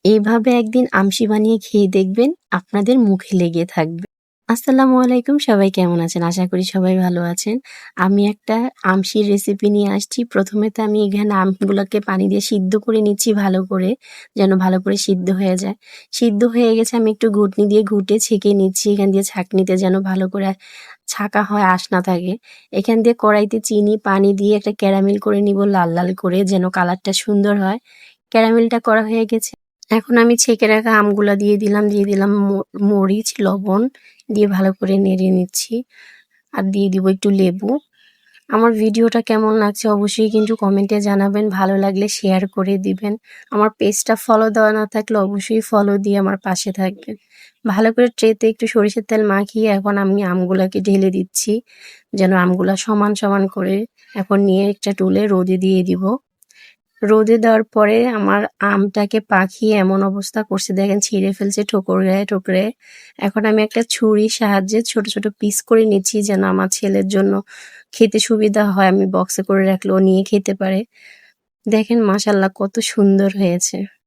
এইভাবে একদিন আমশি বানিয়ে খেয়ে দেখবেন, আপনাদের মুখে লেগে থাকবে। আসসালামু আলাইকুম, সবাই কেমন আছেন? আশা করি সবাই ভালো আছেন। আমি একটা আমশির রেসিপি নিয়ে আসছি। প্রথমে তো আমি এখানে আমগুলোকে পানি দিয়ে সিদ্ধ করে নিচ্ছি ভালো করে, যেন ভালো করে সিদ্ধ হয়ে যায়। সিদ্ধ হয়ে গেছে, আমি একটু ঘুটনি দিয়ে ঘুটে ছেঁকে নিচ্ছি। এখান দিয়ে ছাঁকনিতে যেন ভালো করে ছাঁকা হয়, আঁশ না থাকে। এখান দিয়ে কড়াইতে চিনি, পানি দিয়ে একটা ক্যারামেল করে নিব লাল, লাল করে, যেন কালারটা সুন্দর হয়। ক্যারামেলটা করা হয়ে গেছে। এখন আমি ছেঁকে রাখা আমগুলা দিয়ে দিলাম মরিচ, লবণ দিয়ে ভালো করে নেড়ে নিচ্ছি। আর দিয়ে দিব একটু লেবু। আমার ভিডিওটা কেমন লাগছে অবশ্যই কিন্তু কমেন্টে জানাবেন। ভালো লাগলে শেয়ার করে দিবেন। আমার পেজটা ফলো দেওয়া না থাকলে অবশ্যই ফলো দিয়ে আমার পাশে থাকবেন। ভালো করে ট্রেতে একটু সরিষার তেল মাখিয়ে এখন আমি আমগুলাকে ঢেলে দিচ্ছি, যেন আমগুলা সমান সমান করে এখন নিয়ে একটা টুলে রোদে দিয়ে দিব। রোদে দেওয়ার পরে আমার আমটাকে পাকিয়ে এমন অবস্থা করছে, দেখেন ছিঁড়ে ফেলছে ঠোকরে ঠোকরে। এখন আমি একটা ছুরির সাহায্যে ছোট ছোট পিস করে নিচ্ছি, যেন আমার ছেলের জন্য খেতে সুবিধা হয়। আমি বক্সে করে রাখলে ও নিয়ে খেতে পারে। দেখেন মাশাল্লাহ কত সুন্দর হয়েছে।